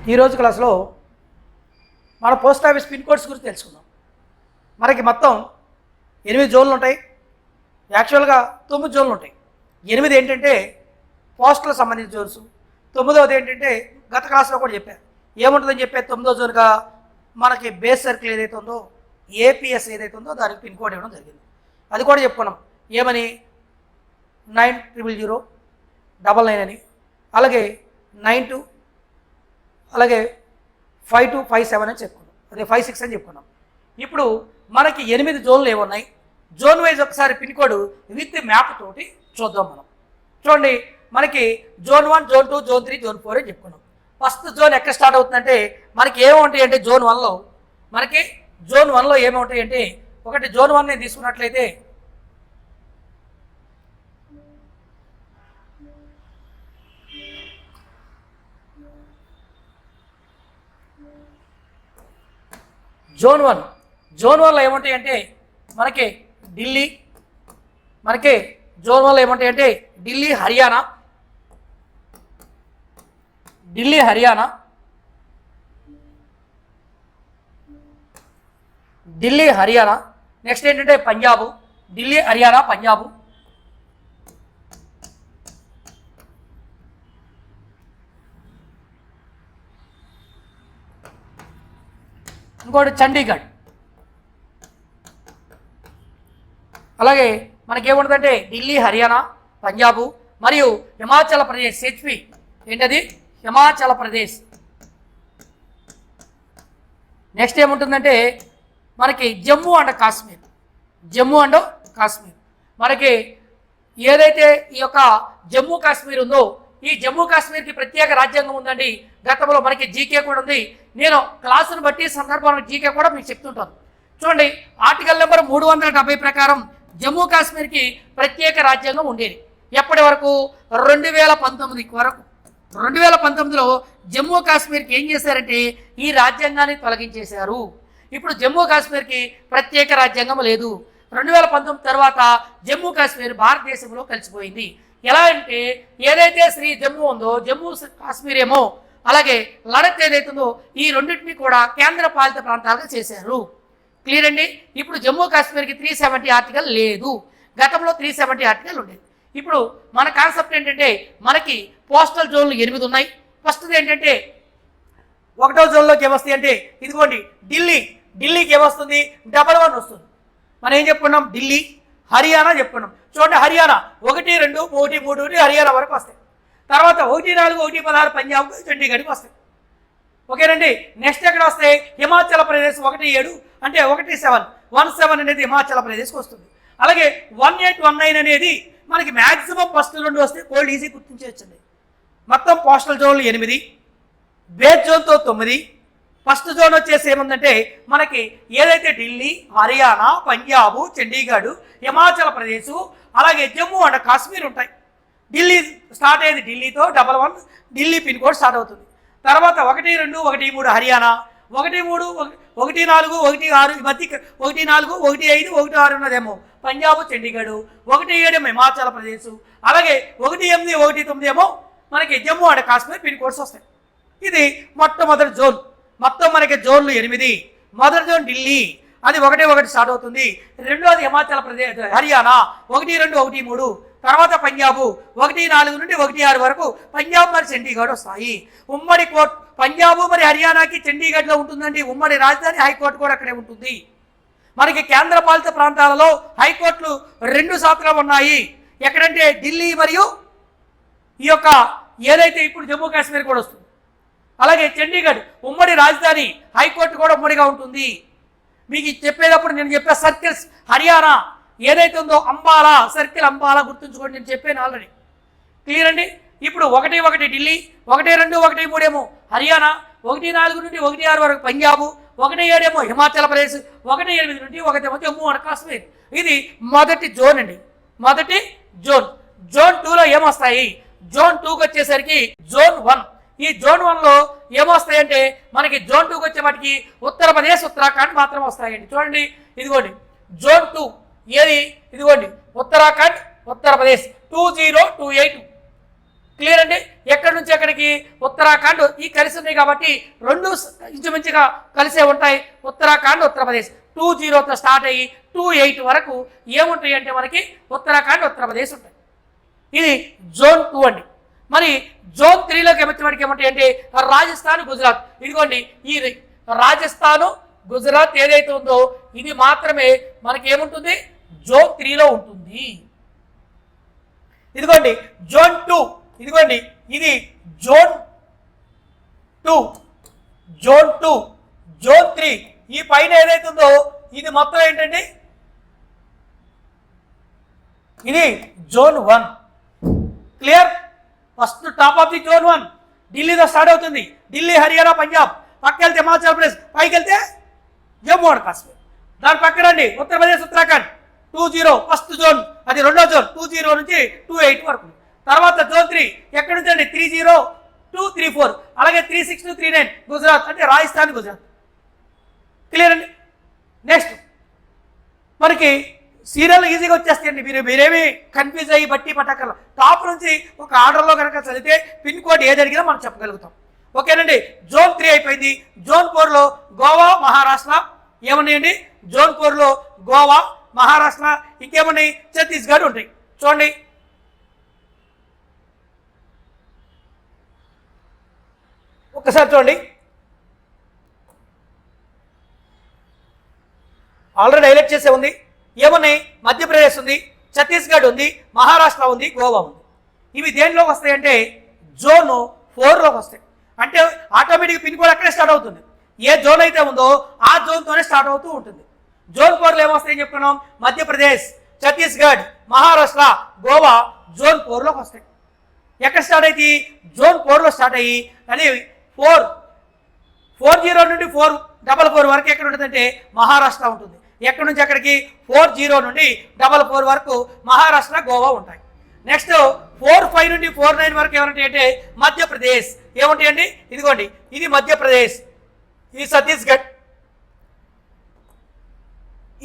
ఈరోజు క్లాస్లో మన పోస్ట్ ఆఫీస్ పిన్ కోడ్స్ గురించి తెలుసుకుందాం. మనకి మొత్తం 8 జోన్లు ఉంటాయి. యాక్చువల్గా 9 జోన్లు ఉంటాయి. 8 ఏంటంటే పోస్టులకు సంబంధించిన జోన్స్, 9వది ఏంటంటే గత క్లాస్లో కూడా చెప్పారు ఏముంటుందని చెప్పే 9వ జోన్గా మనకి బేస్ సర్కిల్ ఏదైతే ఉందో ఏపీఎస్ ఏదైతే ఉందో దానికి పిన్ కోడ్ ఇవ్వడం జరిగింది. అది కూడా చెప్పుకున్నాం ఏమని 900999 అని, అలాగే 92, అలాగే 5257 అని చెప్పుకున్నాం, అదే 56 అని చెప్పుకున్నాం. ఇప్పుడు మనకి 8 జోన్లు ఏమున్నాయి, జోన్ వైజ్ ఒకసారి పిన్ కోడ్ విత్ మ్యాప్ తోటి చూద్దాం. మనం చూడండి, మనకి జోన్ 1, జోన్ 2, జోన్ 3, జోన్ 4 అని చెప్పుకున్నాం. ఫస్ట్ జోన్ ఎక్కడ స్టార్ట్ అవుతుందంటే మనకి ఏముంటాయి అంటే జోన్ 1లో ఏమవుతాయి అంటే ఒకటి జోన్ 1 తీసుకున్నట్లయితే జోన్ 1లో ఏముంటాయి అంటే మనకి ఢిల్లీ, జోన్ 1లో ఏముంటాయి అంటే ఢిల్లీ హర్యానా, నెక్స్ట్ ఏంటంటే పంజాబ్, ఢిల్లీ హర్యానా పంజాబ్, ఇంకోటి చండీగఢ్. అలాగే మనకేముంటుందంటే ఢిల్లీ హర్యానా పంజాబు మరియు హిమాచల్ ప్రదేశ్, హెచ్పి ఏంటది హిమాచల్ ప్రదేశ్. నెక్స్ట్ ఏముంటుందంటే మనకి జమ్మూ అండ్ కాశ్మీర్. మనకి ఏదైతే ఈ యొక్క జమ్మూ కాశ్మీర్ ఉందో ఈ జమ్మూ కాశ్మీర్కి ప్రత్యేక రాజ్యాంగం ఉందండి. గతంలో మనకి జీకే కూడా ఉంది. నేను క్లాసును బట్టి సందర్భాన్ని జీకే కూడా మీకు చెప్తుంటాను. చూడండి, ఆర్టికల్ నెంబర్ 370 ప్రకారం జమ్మూ కాశ్మీర్కి ప్రత్యేక రాజ్యాంగం ఉండేది. ఎప్పటి వరకు 2019 వరకు. 2019లో జమ్మూ కాశ్మీర్కి ఏం చేశారంటే ఈ రాజ్యాంగాన్ని తొలగించేశారు. ఇప్పుడు జమ్మూ కాశ్మీర్కి ప్రత్యేక రాజ్యాంగం లేదు. 2019 తర్వాత జమ్మూ కాశ్మీర్ భారతదేశంలో కలిసిపోయింది. ఎలా అంటే ఏదైతే శ్రీ జమ్మూ ఉందో జమ్మూ కాశ్మీర్ ఏమో, అలాగే లడఖ్ ఏదైతుందో ఈ రెండింటిని కూడా కేంద్ర పాలిత ప్రాంతాలుగా చేశారు. క్లియర్ అండి. ఇప్పుడు జమ్మూ కాశ్మీర్కి 370 ఆర్టికల్ లేదు. గతంలో 370 ఆర్టికల్ ఉండేది. ఇప్పుడు మన కాన్సెప్ట్ ఏంటంటే మనకి పోస్టల్ జోన్లు 8 ఉన్నాయి. ఫస్ట్ది ఏంటంటే 1వ జోన్లోకి ఏమొస్తాయి అంటే ఇదిగోండి ఢిల్లీకి ఏమొస్తుంది 11 వస్తుంది. మనం ఏం చెప్పుకున్నాం ఢిల్లీ హర్యానా చెప్పుకున్నాం. చూడండి, హర్యానా 1, 2, 1, 3 హర్యానా వరకు వస్తాయి. తర్వాత 1, 4, 1, 16 పంజాబ్ చండీగఢ్కి వస్తాయి. ఓకేనండి. నెక్స్ట్ ఎక్కడ వస్తాయి హిమాచల్ ప్రదేశ్ 1, 7 అంటే 17 అనేది హిమాచల్ ప్రదేశ్కి వస్తుంది. అలాగే 1819 అనేది మనకి మ్యాక్సిమం ఫస్ట్ 2 వస్తే కోల్డ్ ఈజీ గుర్తించవచ్చండి. మొత్తం పోస్టల్ జోన్లు 8, బేస్ జోన్తో 9. ఫస్ట్ జోన్ వచ్చేసి ఏముందంటే మనకి ఏదైతే ఢిల్లీ హర్యానా పంజాబ్ చండీగఢ్ హిమాచల్ ప్రదేశ్ అలాగే జమ్మూ అండ్ కాశ్మీర్ ఉంటాయి. ఢిల్లీ స్టార్ట్ అయ్యేది ఢిల్లీతో 11 ఢిల్లీ పిన్ కోడ్ స్టార్ట్ అవుతుంది. తర్వాత 1, 2, 1, 3 హర్యానా, 1, 3, 1, 4, 1, 6 ఈ మధ్య 1, 4, 1, 5, 1, 6 ఉన్నదేమో పంజాబ్ చండీగఢ్, 1, 7 హిమాచల్ ప్రదేశ్, అలాగే 1, 8, 1, 9 ఏమో మనకి Jammu and Kashmir pin codes వస్తాయి. ఇది మొట్టమొదటి జోన్. మొత్తం మనకి జోన్లు 8. మొదటి జోన్ ఢిల్లీ, అది 1, 1 స్టార్ట్ అవుతుంది. రెండోది హిమాచల్ ప్రదేశ్ హర్యానా 1, 2, 1, 3. తర్వాత పంజాబు 1, 4 నుండి 1, 6 వరకు పంజాబ్ మరి చండీగఢ్ వస్తాయి. ఉమ్మడి కోర్టు పంజాబు మరి హర్యానాకి చండీగఢ్లో ఉంటుందండి. ఉమ్మడి రాజధాని హైకోర్టు కూడా అక్కడే ఉంటుంది. మనకి కేంద్ర పాలిత ప్రాంతాలలో హైకోర్టులు 2 శాఖలు ఉన్నాయి. ఎక్కడంటే ఢిల్లీ మరియు ఈ యొక్క ఏదైతే ఇప్పుడు జమ్మూ కాశ్మీర్ కూడా వస్తుంది. అలాగే చండీగఢ్ ఉమ్మడి రాజధాని హైకోర్టు కూడా ఉమ్మడిగా ఉంటుంది. మీకు చెప్పేటప్పుడు నేను చెప్పే సర్కిల్స్ హర్యానా ఏదైతే ఉందో అంబాలా సర్కిల్ అంబాలా గుర్తుంచుకోండి, నేను చెప్పాను ఆల్రెడీ. క్లియర్ అండి. ఇప్పుడు 1, 1 ఢిల్లీ, 1, 2, 1, 3 ఏమో హర్యానా, 1, 4 నుండి 1, 6 వరకు పంజాబు, 1, 7 ఏమో హిమాచల్ ప్రదేశ్, 1, 8 నుండి 1 ఏమో జమ్మూ అండ్ కాశ్మీర్. ఇది మొదటి జోన్ అండి. మొదటి జోన్. జోన్ 2లో ఏమొస్తాయి, జోన్ 2కి వచ్చేసరికి జోన్ 1. ఈ జోన్ 1లో ఏమొస్తాయంటే మనకి జోన్ 2కి వచ్చేవాటికి ఉత్తరప్రదేశ్ ఉత్తరాఖండ్ మాత్రం వస్తాయండి. చూడండి, ఇదిగోండి జోన్ 2 ఏది, ఇదిగోండి ఉత్తరాఖండ్ ఉత్తరప్రదేశ్ 2028. క్లియర్ అండి. ఎక్కడి నుంచి ఎక్కడికి? ఉత్తరాఖండ్. ఈ కలిసి ఉన్నాయి కాబట్టి రెండు ఇంచుమించుగా కలిసే ఉంటాయి. ఉత్తరాఖండ్, ఉత్తరప్రదేశ్ 20తో స్టార్ట్ అయ్యి 28 వరకు ఏముంటాయి అంటే మనకి ఉత్తరాఖండ్, ఉత్తరప్రదేశ్ ఉంటాయి. ఇది జోన్ 2 అండి. మరి జోన్ 3లోకి వచ్చేవాడికి ఏమంటాయి అంటే రాజస్థాన్, గుజరాత్. ఇదిగోండి ఈ రాజస్థాను, గుజరాత్ ఏదైతే ఉందో ఇది మాత్రమే మనకి ఏముంటుంది జోన్ 3లో ఉంటుంది. ఇదిగోండి జోన్ 2, ఇదిగోండి ఇది జోన్ 2, జోన్ 2, జోన్ 3. ఈ పైన ఏదైతే ఉందో ఇది మొత్తం ఏంటండి ఇది zone 1. Clear? First top of the zone 1 ఢిల్లీతో స్టార్ట్ అవుతుంది. ఢిల్లీ, హర్యానా, పంజాబ్. పక్కకి వెళ్తే హిమాచల్ ప్రదేశ్, పైకి వెళ్తే జమ్మూ అండ్ కాశ్మీర్. దాని పక్కన రండి ఉత్తరప్రదేశ్, ఉత్తరాఖండ్ 20 ఫస్ట్ జోన్, అది రెండో జోన్ 20 నుంచి 28 వరకు. తర్వాత జోన్ 3 ఎక్కడి నుంచి అండి 30 to 34, అలాగే 36 to 39 గుజరాత్, అంటే రాజస్థాన్, గుజరాత్. క్లియర్ అండి. నెక్స్ట్ మనకి సీరియల్ ఈజీగా వచ్చేస్తాయండి. మీరేమి కన్ఫ్యూజ్ అయ్యి బట్టి పట్టకల్లా టాప్ నుంచి ఒక ఆర్డర్లో కనుక చదివితే పిన్ కోడ్ ఏది అడిగినా మనం చెప్పగలుగుతాం. ఓకేనండి. జోన్ 3 అయిపోయింది. జోన్ 4లో గోవా, మహారాష్ట్ర ఏమున్నాయండి? జోన్ 4లో గోవా, మహారాష్ట్ర, ఇంకేమున్నాయి? ఛత్తీస్గఢ్ ఉంటాయి. చూడండి ఒక్కసారి చూడండి. ఆల్రెడీ హైలైట్ చేసే ఉంది. ఏమున్నాయి? మధ్యప్రదేశ్ ఉంది, ఛత్తీస్గఢ్ ఉంది, మహారాష్ట్ర ఉంది, గోవా ఉంది. ఇవి దేనిలోకి వస్తాయి అంటే జోన్ 4లోకి వస్తాయి. అంటే ఆటోమేటిక్ పిన్ కోడ్ అక్కడే స్టార్ట్ అవుతుంది. ఏ జోన్ అయితే ఉందో ఆ జోన్తోనే స్టార్ట్ అవుతూ ఉంటుంది. జోన్ 4లో ఏమొస్తాయని చెప్పుకున్నాం? మధ్యప్రదేశ్, ఛత్తీస్గఢ్, మహారాష్ట్ర, గోవా జోన్ 4లోకి వస్తాయి. ఎక్కడ స్టార్ట్ అయితే జోన్ 4లో స్టార్ట్ అయ్యి అని 40 నుండి 444 వరకు ఎక్కడ ఉంటుందంటే మహారాష్ట్ర ఉంటుంది. ఎక్కడి నుంచి ఎక్కడికి 40 నుండి 44 వరకు మహారాష్ట్ర, గోవా ఉంటాయి. నెక్స్ట్ 45 నుండి 49 వరకు ఏమంటాయి అంటే మధ్యప్రదేశ్. ఏముంటాయండి? ఇదిగోండి ఇది మధ్యప్రదేశ్, ఇది ఛత్తీస్గఢ్,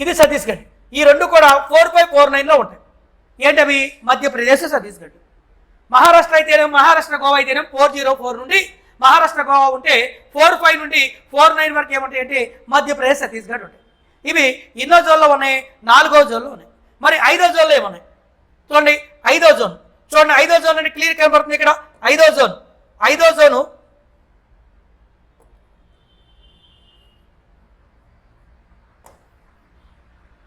ఇది ఛత్తీస్గఢ్. ఈ రెండు కూడా 4549లో ఉంటాయి. ఏంటవి? మధ్యప్రదేశ్, ఛత్తీస్గఢ్. మహారాష్ట్ర అయితేనే మహారాష్ట్ర, గోవా అయితేనే 404 నుండి మహారాష్ట్ర, గోవా ఉంటే 45 నుండి 49 వరకు ఏమంటాయి అంటే మధ్యప్రదేశ్, ఛత్తీస్గఢ్ ఉంటాయి. ఇవి ఎన్నో జోన్లో ఉన్నాయి? 4వ జోన్లో ఉన్నాయి. మరి 5వ జోన్లో ఏమున్నాయి చూడండి. 5వ జోన్ చూడండి. 5వ జోన్ అంటే క్లియర్ కనబడుతుంది ఇక్కడ. 5వ జోన్, 5వ జోను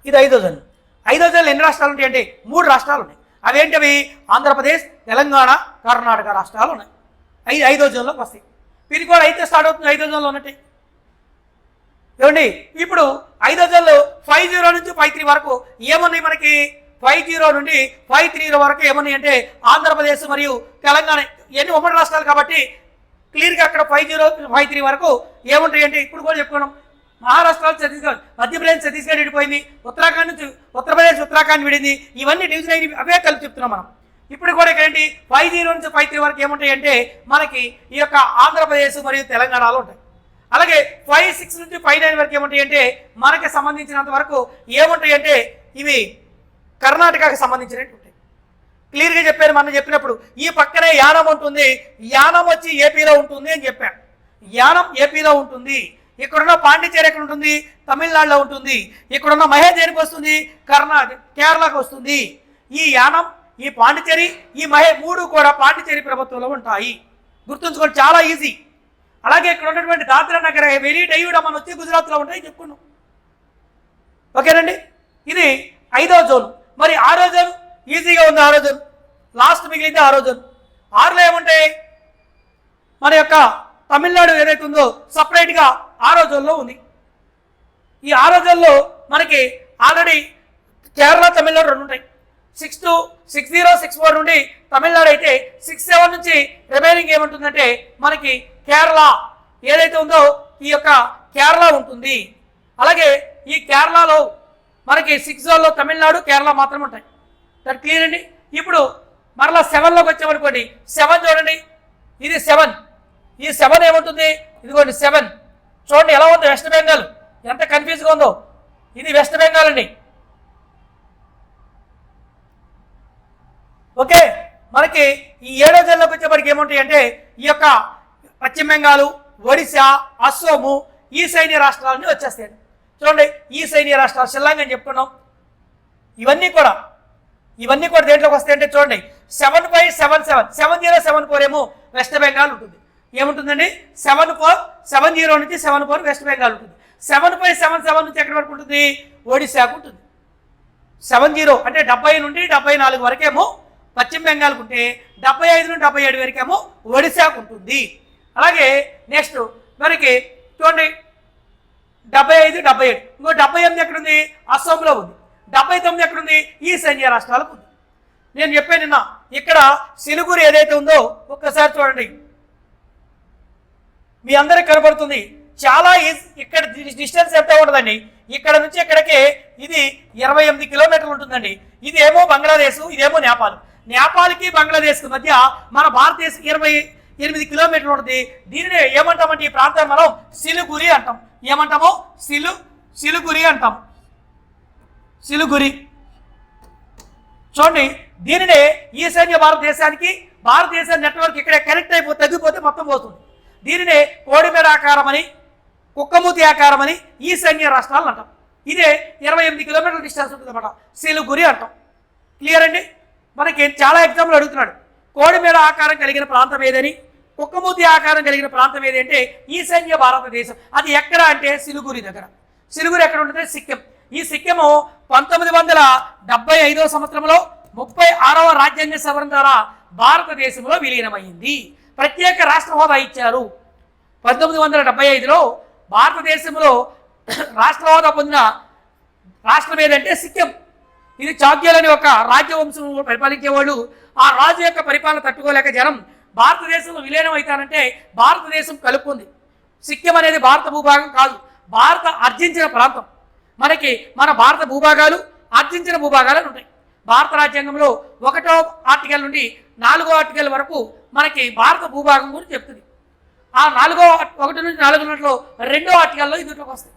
ఇది 5వ జోన్. 5వ జోన్లో ఎన్ని రాష్ట్రాలు ఉంటాయి అంటే 3 రాష్ట్రాలు ఉన్నాయి. అవేంటవి? ఆంధ్రప్రదేశ్, తెలంగాణ, కర్ణాటక రాష్ట్రాలు ఉన్నాయి. 5వ జోన్లోకి వస్తాయి. పిన్ కోడ్ అయితే స్టార్ట్ అవుతుంది 5వ జోన్లో ఉన్నట్టు. ఏమండి ఇప్పుడు 5వ జోన్లో 50 నుంచి 53 వరకు ఏమున్నాయి మనకి? 50 నుండి 53 వరకు ఏమున్నాయి అంటే ఆంధ్రప్రదేశ్ మరియు తెలంగాణ ఇవన్నీ ఉమ్మడి రాష్ట్రాలు కాబట్టి క్లియర్గా అక్కడ 50-53 వరకు ఏముంటాయి అంటే ఇప్పుడు కూడా చెప్పుకున్నాం. మహారాష్ట్ర, ఛత్తీస్గఢ్, మధ్యప్రదేశ్, ఛత్తీస్గఢ్ విడిపోయింది. ఉత్తరాఖండ్ నుంచి ఉత్తరప్రదేశ్, ఉత్తరాఖండ్ విడింది. ఇవన్నీ డివిజన్ అయినవి, అవే కలిపి చెప్తున్నాం మనం. ఇప్పుడు కూడా ఇక్కడ ఏంటి 50 నుంచి 53 వరకు ఏముంటాయి అంటే మనకి ఈ యొక్క ఆంధ్రప్రదేశ్ మరియు తెలంగాణలో ఉంటాయి. అలాగే 56 నుంచి 59 వరకు ఏముంటాయి అంటే మనకి సంబంధించినంత వరకు ఏముంటాయి అంటే ఇవి కర్ణాటకకు సంబంధించినట్టు ఉంటాయి. క్లియర్గా చెప్పాను మనం చెప్పినప్పుడు. ఈ పక్కనే యానం ఉంటుంది. యానం వచ్చి ఏపీలో ఉంటుంది అని చెప్పాను. యానం ఏపీలో ఉంటుంది. ఇక్కడున్న పాండిచేరి ఎక్కడ ఉంటుంది? తమిళనాడులో ఉంటుంది. ఇక్కడున్న మహే దేనికి వస్తుంది? కేరళకు వస్తుంది. ఈ యానం, ఈ పాండిచేరి, ఈ మహే 3 కూడా పాండిచేరి ప్రభుత్వంలో ఉంటాయి. గుర్తుంచుకోండి, చాలా ఈజీ. అలాగే ఇక్కడ ఉన్నటువంటి దాద్రా నగర్ హవేలీ, డయ్యూ డమాన్ వచ్చి గుజరాత్లో ఉంటాయి చెప్పుకున్నాం. ఓకేనండి. ఇది 5వ జోన్. మరి 6వ జోన్ ఈజీగా ఉంది. 6వ జోన్ లాస్ట్ మిగిలింది. 6వ జోన్ 6లో ఏముంటాయి? మన యొక్క తమిళనాడు ఏదైతే ఉందో సపరేట్గా 6వ జోన్లో ఉంది. ఈ 6వ జోన్లో మనకి ఆల్రెడీ కేరళ, తమిళనాడు 2 ఉంటాయి. 60-64 నుండి తమిళనాడు అయితే 67 నుంచి రిమైనింగ్ ఏముంటుందంటే మనకి కేరళ ఏదైతే ఉందో ఈ యొక్క కేరళ ఉంటుంది. అలాగే ఈ కేరళలో మనకి 6 జోన్లో తమిళనాడు, కేరళ మాత్రం ఉంటాయి. దట్ క్లియర్ అండి. ఇప్పుడు మరలా 7లోకి వచ్చామనుకోండి. 7 చూడండి, ఇది 7. ఈ 7 ఏముంటుంది? ఇదిగోండి 7 చూడండి ఎలా ఉంది. వెస్ట్ బెంగాల్ ఎంత కన్ఫ్యూజ్గా ఉందో. ఇది వెస్ట్ బెంగాల్ అండి. ఓకే. మనకి ఈ 7వ జోన్లోకి వచ్చేప్పటికి ఏముంటాయి అంటే ఈ యొక్క పశ్చిమ బెంగాల్, ఒడిశా, అస్సోము, ఈశాన్య రాష్ట్రాలన్నీ వచ్చేస్తాయి. చూడండి, ఈశాన్య రాష్ట్రాలు షిల్లాంగ్ అని చెప్పుకున్నాం. ఇవన్నీ కూడా దేంట్లోకి వస్తాయంటే చూడండి 7577 7074 ఏమో వెస్ట్ బెంగాల్ ఉంటుంది. ఏముంటుందండి 7470 నుంచి 74 వెస్ట్ బెంగాల్ ఉంటుంది. 7577 నుంచి ఎక్కడి వరకు ఉంటుంది? ఒడిశాకు ఉంటుంది. 70 అంటే 70 నుండి 74 వరకేమో పశ్చిమ బెంగాల్కు ఉంటే 75 నుండి 77 వరకేమో ఒడిశాకు ఉంటుంది. అలాగే నెక్స్ట్ మనకి చూడండి 75, 77 ఇంకో 78 ఎక్కడుంది? అస్సాంలో ఉంది. 79 ఎక్కడుంది? ఈశాన్య రాష్ట్రాలకు ఉంది. నేను చెప్పాను నిన్న, ఇక్కడ సిలిగురి ఏదైతే ఉందో ఒక్కసారి చూడండి, మీ అందరికి కనబడుతుంది. చాలా ఇక్కడ డిస్టెన్స్ ఎంత ఉంటుందండి? ఇక్కడ నుంచి ఇక్కడికి ఇది 28 కిలోమీటర్లు ఉంటుందండి. ఇదేమో బంగ్లాదేశ్, ఇదేమో నేపాల్. నేపాల్కి బంగ్లాదేశ్కి మధ్య మన భారతదేశం 28 కిలోమీటర్లు ఉంటుంది. దీనిని ఏమంటామంటే ఈ ప్రాంతాన్ని మనం సిలిగురి అంటాం. ఏమంటాము? సిలిగురి అంటాం. సిలిగురి చూడండి, దీనినే ఈశాన్య భారతదేశ నెట్వర్క్ ఇక్కడ కనెక్ట్ తగ్గిపోతే మొత్తం పోతుంది. దీనినే కోడిమెడ ఆకారం అని, కుక్కమూతి ఆకారం అని ఈశాన్య రాష్ట్రాలు అంటాం. ఇదే 28 కిలోమీటర్ల డిస్టెన్స్ ఉంటుంది అన్నమాట, సిలిగురి అంటాం. క్లియర్ అండి? మనకి చాలా ఎగ్జాంపుల్ అడుగుతున్నాడు. కోడిమెడ ఆకారం కలిగిన ప్రాంతం ఏదని, కుక్కమూతి ఆకారం కలిగిన ప్రాంతం ఏది అంటే ఈశాన్య భారతదేశం. అది ఎక్కడ అంటే సిలిగురి దగ్గర. సిలిగురి ఎక్కడ ఉంటుంది? సిక్కిం. ఈ సిక్కిము 1975వ సంవత్సరంలో 36వ రాజ్యాంగ సవరణ ద్వారా భారతదేశంలో విలీనమైంది. ప్రత్యేక రాష్ట్ర హోదా ఇచ్చారు. 1975లో భారతదేశంలో రాష్ట్ర హోదా పొందిన రాష్ట్రం ఏదంటే సిక్కిం. ఇది చాగ్యాల్ అనే ఒక రాజ్యవంశం పరిపాలించేవాళ్ళు. ఆ రాజు యొక్క పరిపాలన తట్టుకోలేక జనం భారతదేశంలో విలీనం అవుతానంటే భారతదేశం కలుపుకుంది. సిక్కిం అనేది భారత భూభాగం కాదు, భారత ఆర్జించిన ప్రాంతం. మనకి మన భారత భూభాగాలు, ఆర్జించిన భూభాగాలు ఉంటాయి. భారత రాజ్యాంగంలో 1వ ఆర్టికల్ నుండి 4వ ఆర్టికల్ వరకు మనకి భారత భూభాగం గురించి చెప్తుంది. ఆ 1 నుంచి 4 2వ ఆర్టికల్లో ఇందులోకి వస్తాయి.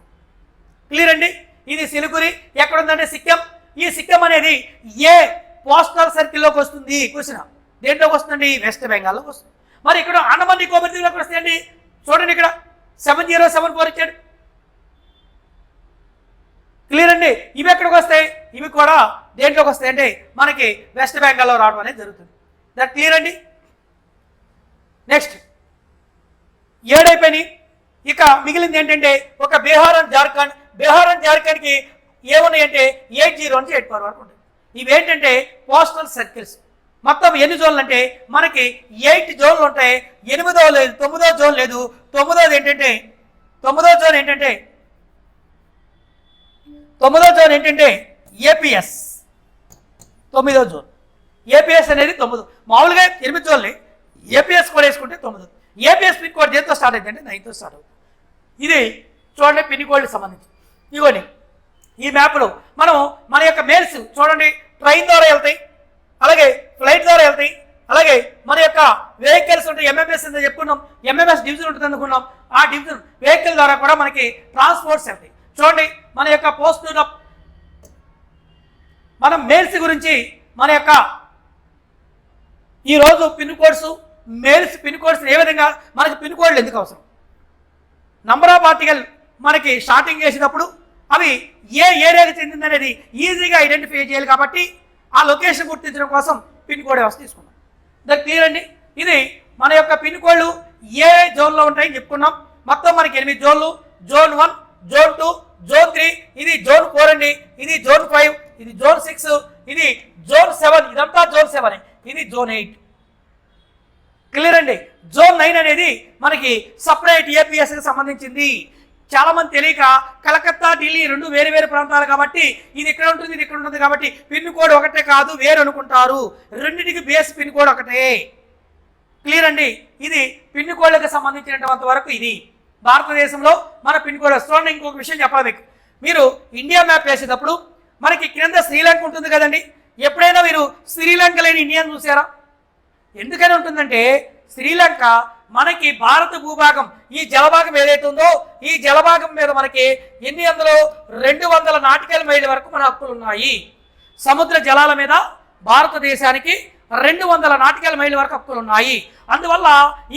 క్లియర్ అండి? ఇది సిలిగురి ఎక్కడ ఉందంటే సిక్కిం. ఈ సిక్కిం అనేది ఏ పోస్టల్ సర్కిల్లోకి వస్తుంది? క్వశ్చన్ దేంట్లోకి వస్తుందండి? వెస్ట్ బెంగాల్లోకి వస్తుంది. మరి ఇక్కడ అండమాన్ నికోబార్ దీవులోకి వస్తాయండి. చూడండి, ఇక్కడ 7074 ఇచ్చాడు. క్లియర్ అండి? ఇవి ఎక్కడికి వస్తాయి? ఇవి కూడా దేంట్లోకి వస్తాయి అంటే మనకి వెస్ట్ బెంగాల్లో రావడం అనేది జరుగుతుంది. దట్ క్లియర్ అండి? నెక్స్ట్ 7 అయిపోయినాయి. ఇక మిగిలింది ఏంటంటే ఒక బీహార్ అండ్ జార్ఖండ్. బీహార్ అండ్ జార్ఖండ్కి ఏమున్నాయంటే 80 నుంచి 84 వరకు ఉంటాయి. ఇవేంటంటే పోస్టల్ సర్కిల్స్. మొత్తం ఎన్ని జోన్లు అంటే మనకి 8 జోన్లు ఉంటాయి. 8వ లేదు, 9వ జోన్ లేదు. 9వ జోన్ ఏంటంటే ఏపీఎస్. 9వ జోన్ ఏపీఎస్ అనేది 9. మామూలుగా 8 జోన్లే, ఏపీఎస్ కూడా వేసుకుంటే 9. ఏపీఎస్ పిన్ కోడ్ దేంతో స్టార్ట్ అవుతుంది అంటే 9తో స్టార్ట్ అవుతుంది. ఇది చూడండి పిన్ కోడ్కి సంబంధించి. ఇవ్వండి ఈ మ్యాప్లో మనం మన యొక్క మెయిల్స్ చూడండి ట్రైన్ ద్వారా వెళ్తాయి, అలాగే ఫ్లైట్ ద్వారా వెళ్తాయి, అలాగే మన యొక్క వెహికల్స్ ఉంటాయి. ఎంఎంఎస్ అని చెప్పుకున్నాం, ఎంఎంఎస్ డివిజన్ ఉంటుంది అనుకున్నాం. ఆ డివిజన్ వెహికల్ ద్వారా కూడా మనకి ట్రాన్స్పోర్ట్స్ వెళ్తాయి. చూడండి మన యొక్క పోస్ట్ మనం మెయిల్స్ గురించి మన యొక్క ఈరోజు pin codes, mails pin codes ఏ విధంగా మనకి పిన్ కోడ్లు ఎందుకు అవసరం? నంబర్ ఆఫ్ ఆర్టికల్ మనకి స్టార్టింగ్ చేసినప్పుడు అవి ఏ ఏరియాకి చెందిందనేది ఈజీగా ఐడెంటిఫై చేయాలి. కాబట్టి ఆ లొకేషన్ గుర్తించడం కోసం పిన్ కోడ్ వ్యవస్థ తీసుకున్నాం. దాని క్లియర్ అండి? ఇది మన యొక్క పిన్ కోడ్లు ఏ జోన్లో ఉంటాయని చెప్పుకున్నాం. మొత్తం మనకి 8 జోన్లు. జోన్ 1, జోన్ 2, జోన్ 3, ఇది జోన్ 4 అండి, ఇది జోన్ 5, ఇది జోన్ 6, ఇది జోన్ 7, ఇదంతా జోన్ 7, ఇది జోన్ 8. క్లియర్ అండి? జోన్ 9 అనేది మనకి సపరేట్ ఏపీఎస్కి సంబంధించింది. చాలా మంది తెలియక కలకత్తా, ఢిల్లీ 2 వేరు వేరు ప్రాంతాలు కాబట్టి ఇది ఇక్కడ ఉంటుంది, ఇది ఇక్కడ ఉంటుంది కాబట్టి పిన్ కోడ్ ఒకటే కాదు వేరు అనుకుంటారు. రెండింటికి బేస్ పిన్ కోడ్ ఒకటే. క్లియర్ అండి? ఇది పిన్ కోడ్లకు సంబంధించినంత వరకు ఇది భారతదేశంలో మన పిన్ కోడ్. చూడండి ఇంకొక విషయం చెప్పాలి మీకు. మీరు ఇండియా మ్యాప్ వేసేటప్పుడు మనకి క్రింద శ్రీలంక ఉంటుంది కదండి. ఎప్పుడైనా మీరు శ్రీలంక లేని ఇండియాను చూసారా? ఎందుకని ఉంటుందంటే శ్రీలంక మనకి భారత భూభాగం, ఈ జలభాగం ఏదైతే ఉందో ఈ జలభాగం మీద మనకి ఎన్ని అందులో 200 నాటికల్ మైళ్ళ వరకు మన హక్కులు ఉన్నాయి. సముద్ర జలాల మీద భారతదేశానికి 200 నాటికల్ మైళ్ళ వరకు హక్కులు ఉన్నాయి. అందువల్ల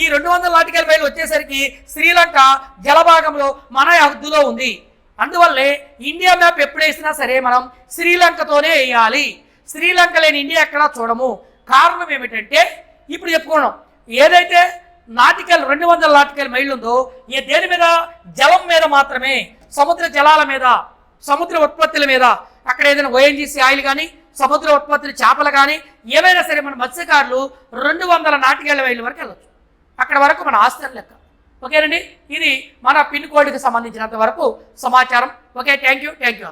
ఈ 200 నాటికల్ మైళ్ళు వచ్చేసరికి శ్రీలంక జలభాగంలో మన హద్దులో ఉంది. అందువల్లే ఇండియా మ్యాప్ ఎప్పుడు వేసినా సరే మనం శ్రీలంకతోనే వేయాలి. శ్రీలంక లేని ఇండియా ఎక్కడా చూడము. కారణం ఏమిటంటే ఇప్పుడు చెప్పుకోవడం, ఏదైతే నాటికల్ 200 నాటికల్ మైళ్ళు ఉందో ఈ దేని మీద, జలం మీద మాత్రమే, సముద్ర జలాల మీద, సముద్ర ఉత్పత్తుల మీద, అక్కడ ఏదైనా ఓఎన్జీసీ ఆయిల్ కానీ సముద్ర ఉత్పత్తులు చేపలు కానీ ఏవైనా సరే మన మత్స్యకారులు 200 నాటికల్ మైళ్ళ వరకు వెళ్ళచ్చు. అక్కడ వరకు మన ఆస్తి లెక్క. ఓకేనండి, ఇది మన పిన్ కోడ్కి సంబంధించినంత వరకు సమాచారం. Okay, thank you.